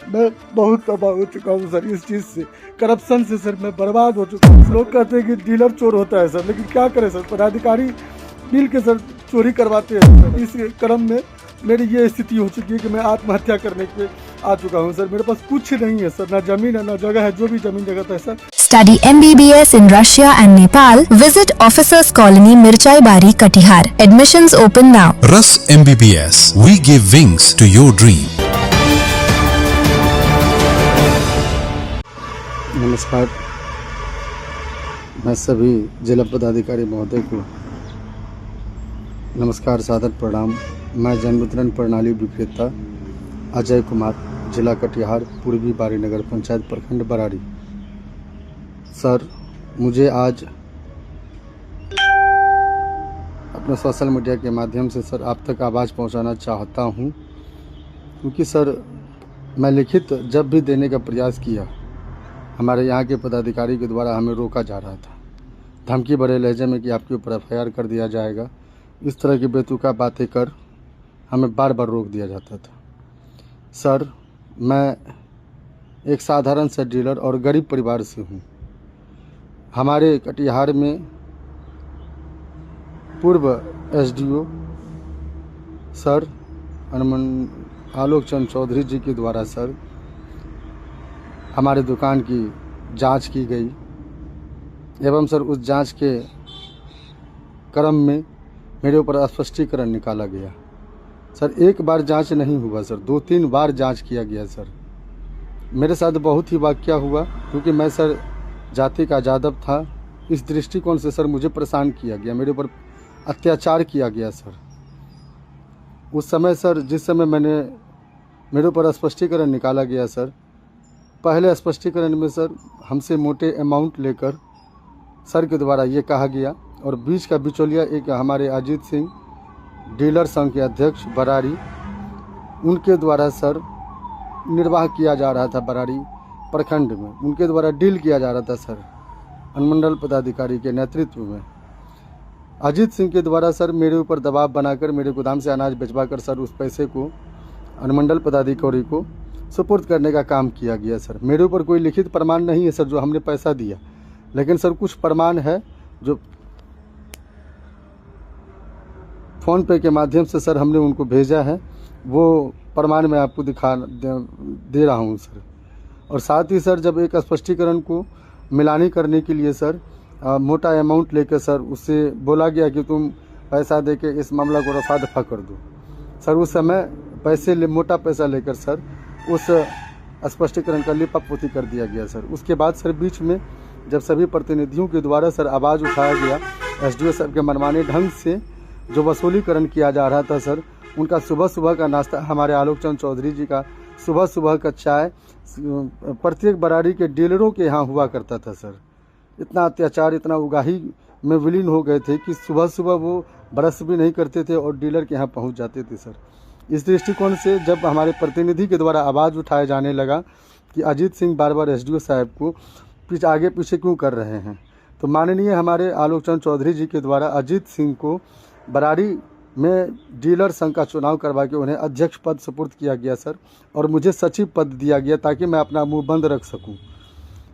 मैं बहुत तबाह हो चुका हूँ सर इस चीज़ से, करप्शन से सर मैं बर्बाद हो चुका हूँ। लोग कहते हैं कि डीलर चोर होता है सर, लेकिन क्या करें सर, पदाधिकारी मिल के सर चोरी करवाते हैं सर। इस क्रम में मेरी ये स्थिति हो चुकी है कि मैं आत्महत्या करने पे आ चुका हूँ सर। मेरे पास कुछ नहीं है सर, ना जमीन है ना जगह है, जो भी जमीन जगह है sir. Study MBBS in Russia and Nepal. Visit Officers Colony, Mirchai Bari, Katihar. Admissions open now. Rus MBBS. We give wings to your dream. नमस्कार, मैं सभी जिला पदाधिकारी महोदय को नमस्कार, सादर प्रणाम। मैं जन वितरण प्रणाली विक्रेता अजय कुमार, जिला कटिहार, पूर्वी बारी नगर पंचायत, प्रखंड बरारी। सर, मुझे आज अपने सोशल मीडिया के माध्यम से सर आप तक आवाज़ पहुंचाना चाहता हूं, क्योंकि सर मैं लिखित जब भी देने का प्रयास किया, हमारे यहाँ के पदाधिकारी के द्वारा हमें रोका जा रहा था, धमकी भरे लहजे में कि आपके ऊपर FIR कर दिया जाएगा। इस तरह की बेतुका बातें कर हमें बार बार रोक दिया जाता था। सर, मैं एक साधारण सा डीलर और गरीब परिवार से हूँ। हमारे कटिहार में पूर्व SDO सर आलोक चंद चौधरी जी के द्वारा सर हमारे दुकान की जांच की गई, एवं सर उस जांच के क्रम में मेरे ऊपर स्पष्टीकरण निकाला गया। सर, एक बार जांच नहीं हुआ सर, 2-3 बार जांच किया गया सर। मेरे साथ बहुत ही वाकया हुआ, क्योंकि मैं सर जाति का जादव था। इस दृष्टिकोण से सर मुझे परेशान किया गया, मेरे ऊपर अत्याचार किया गया सर। उस समय सर, जिस समय मेरे ऊपर स्पष्टीकरण निकाला गया सर, पहले स्पष्टीकरण में सर हमसे मोटे अमाउंट लेकर सर के द्वारा ये कहा गया, और बीच का बिचौलिया एक हमारे अजीत सिंह डीलर संघ के अध्यक्ष बरारी, उनके द्वारा सर निर्वाह किया जा रहा था। बरारी प्रखंड में उनके द्वारा डील किया जा रहा था सर, अनुमंडल पदाधिकारी के नेतृत्व में। अजीत सिंह के द्वारा सर मेरे ऊपर दबाव बनाकर मेरे गोदाम से अनाज भिजवा कर सर उस पैसे को अनुमंडल पदाधिकारी को सुपुर्द करने का काम किया गया सर। मेरे ऊपर कोई लिखित प्रमाण नहीं है सर जो हमने पैसा दिया, लेकिन सर कुछ प्रमाण है जो फ़ोन पे के माध्यम से सर हमने उनको भेजा है, वो प्रमाण मैं आपको दे रहा हूँ सर। और साथ ही सर जब एक स्पष्टीकरण को मिलानी करने के लिए सर मोटा अमाउंट लेकर सर उससे बोला गया कि तुम पैसा दे के इस मामला को रफा दफा कर दो सर, उस समय मोटा पैसा लेकर सर उस स्पष्टीकरण का लिपापोती कर दिया गया सर। उसके बाद सर बीच में जब सभी प्रतिनिधियों के द्वारा सर आवाज़ उठाया गया, SDO साहब के मनमाने ढंग से जो वसूलीकरण किया जा रहा था सर, उनका सुबह सुबह का नाश्ता, हमारे आलोक चंद चौधरी जी का सुबह सुबह का चाय प्रत्येक बरारी के डीलरों के यहाँ हुआ करता था सर। इतना अत्याचार, इतना उगाही में विलीन हो गए थे कि सुबह सुबह वो ब्रश भी नहीं करते थे और डीलर के यहाँ पहुँच जाते थे सर। इस दृष्टिकोण से जब हमारे प्रतिनिधि के द्वारा आवाज़ उठाया जाने लगा कि अजीत सिंह बार बार SDO साहब को आगे पीछे क्यों कर रहे हैं, तो माननीय हमारे आलोक चंद चौधरी जी के द्वारा अजीत सिंह को बरारी में डीलर संघ का चुनाव करवा के उन्हें अध्यक्ष पद सुपुर्द किया गया सर, और मुझे सचिव पद दिया गया ताकि मैं अपना मुंह बंद रख सकूं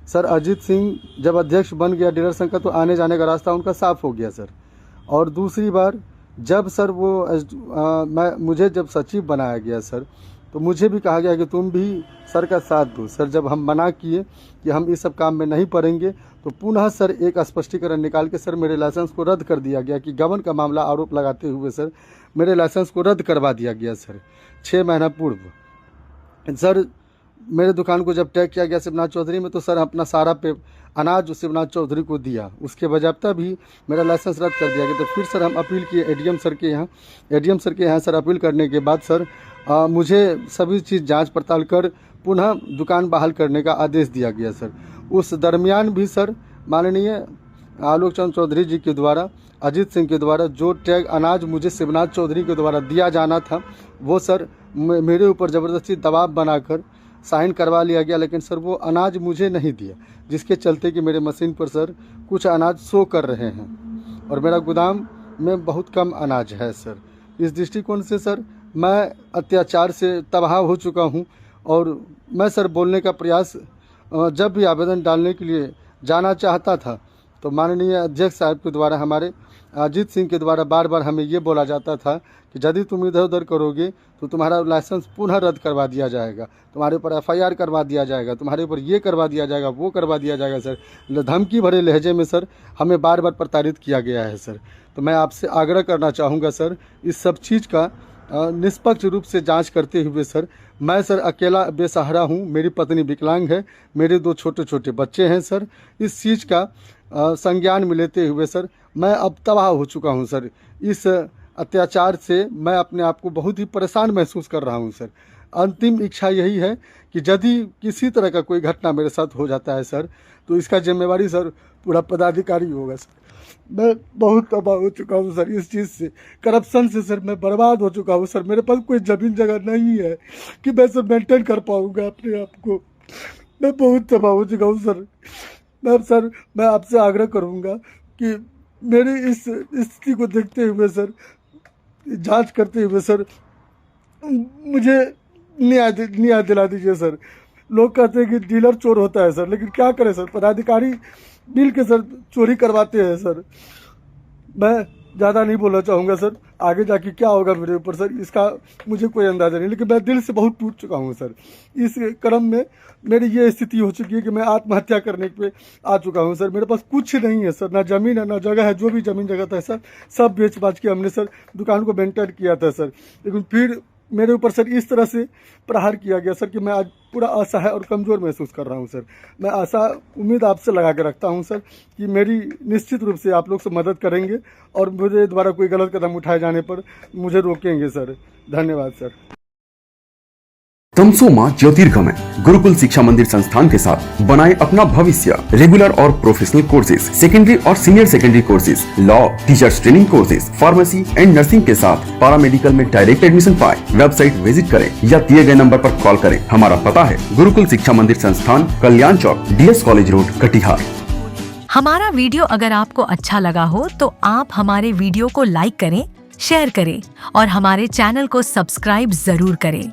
सर। अजीत सिंह जब अध्यक्ष बन गया डीलर संघ का, तो आने जाने का रास्ता उनका साफ हो गया सर। और दूसरी बार जब सर मुझे जब सचिव बनाया गया सर, तो मुझे भी कहा गया कि तुम भी सर का साथ दो सर। जब हम मना किए कि हम इस सब काम में नहीं पड़ेंगे, तो पुनः सर एक स्पष्टीकरण निकाल के सर मेरे लाइसेंस को रद्द कर दिया गया, कि गबन का मामला आरोप लगाते हुए सर मेरे लाइसेंस को रद्द करवा दिया गया सर 6 महीना पूर्व। सर मेरे दुकान को जब टैग किया गया शिवनाथ चौधरी में, तो सर अपना सारा अनाज शिवनाथ चौधरी को दिया, उसके बजाबता भी मेरा लाइसेंस रद्द कर दिया गया। तो फिर सर हम अपील किए ADM सर के यहाँ सर अपील करने के बाद सर मुझे सभी चीज़ जांच पड़ताल कर पुनः दुकान बहाल करने का आदेश दिया गया सर। उस दरमियान भी सर माननीय आलोक चंद चौधरी जी के द्वारा, अजीत सिंह के द्वारा जो टैग अनाज मुझे शिवनाथ चौधरी के द्वारा दिया जाना था, वो सर मेरे ऊपर ज़बरदस्ती दबाव बनाकर साइन करवा लिया गया, लेकिन सर वो अनाज मुझे नहीं दिया, जिसके चलते कि मेरे मशीन पर सर कुछ अनाज शो कर रहे हैं और मेरा गोदाम में बहुत कम अनाज है सर। इस दृष्टिकोण से सर मैं अत्याचार से तबाह हो चुका हूं और मैं सर बोलने का प्रयास जब भी आवेदन डालने के लिए जाना चाहता था तो माननीय अध्यक्ष साहब के द्वारा, हमारे अजीत सिंह के द्वारा बार बार हमें ये बोला जाता था कि यदि तुम इधर उधर करोगे तो तुम्हारा लाइसेंस पुनः रद्द करवा दिया जाएगा, तुम्हारे ऊपर FIR करवा दिया जाएगा, तुम्हारे ऊपर ये करवा दिया जाएगा, वो करवा दिया जाएगा। सर धमकी भरे लहजे में सर हमें बार बार प्रताड़ित किया गया है सर। तो मैं आपसे आग्रह करना चाहूँगा सर, इस सब चीज़ का निष्पक्ष रूप से जांच करते हुए सर, मैं सर अकेला बेसहारा हूँ, मेरी पत्नी विकलांग है, मेरे 2 छोटे छोटे बच्चे हैं सर। इस चीज़ का संज्ञान में लेते हुए सर मैं अब तबाह हो चुका हूँ सर। इस अत्याचार से मैं अपने आप को बहुत ही परेशान महसूस कर रहा हूँ सर। अंतिम इच्छा यही है कि यदि किसी तरह का कोई घटना मेरे साथ हो जाता है सर तो इसका जिम्मेवारी सर पूरा पदाधिकारी होगा सर। मैं बहुत तबाह हो चुका हूँ सर इस चीज़ से, करप्शन से सर मैं बर्बाद हो चुका हूँ सर। मेरे पास कोई ज़मीन जगह नहीं है कि मैं सर मेंटेन कर पाऊँगा अपने आप को। मैं बहुत तबाह हो चुका हूँ सर। मैं आपसे आग्रह करूँगा कि मेरी इस स्थिति को देखते हुए सर, जांच करते हुए सर, मुझे न्याय दिला दीजिए सर। लोग कहते हैं कि डीलर चोर होता है सर, लेकिन क्या करें सर, पदाधिकारी मिल के सर चोरी करवाते हैं सर। मैं ज़्यादा नहीं बोलना चाहूँगा सर, आगे जाके क्या होगा मेरे ऊपर सर इसका मुझे कोई अंदाज़ा नहीं, लेकिन मैं दिल से बहुत टूट चुका हूँ सर। इस क्रम में मेरी ये स्थिति हो चुकी है कि मैं आत्महत्या करने पे आ चुका हूँ सर। मेरे पास कुछ नहीं है सर, ना ज़मीन है ना जगह है। जो भी ज़मीन जगह था सर सब बेच बाच के हमने सर दुकान को मेंटेन किया था सर, लेकिन फिर मेरे ऊपर सर इस तरह से प्रहार किया गया सर कि मैं आज पूरा असहाय और कमज़ोर महसूस कर रहा हूं सर। मैं आशा उम्मीद आपसे लगा के रखता हूं सर कि मेरी निश्चित रूप से आप लोग से मदद करेंगे और मुझे द्वारा कोई गलत कदम उठाए जाने पर मुझे रोकेंगे सर। धन्यवाद सर। तमसोमा ज्योतिर्गमय गुरुकुल शिक्षा मंदिर संस्थान के साथ बनाए अपना भविष्य। रेगुलर और प्रोफेशनल कोर्सेज, सेकेंडरी और senior secondary courses, law, teachers training courses, pharmacy and nursing के साथ पैरामेडिकल में डायरेक्ट एडमिशन पाए। वेबसाइट विजिट करें या दिए गए नंबर पर कॉल करें। हमारा पता है गुरुकुल शिक्षा मंदिर संस्थान, कल्याण चौक, DS कॉलेज रोड, कटिहार। हमारा वीडियो अगर आपको अच्छा लगा हो तो आप हमारे वीडियो को लाइक करें, शेयर करें और हमारे चैनल को सब्सक्राइब जरूर करें।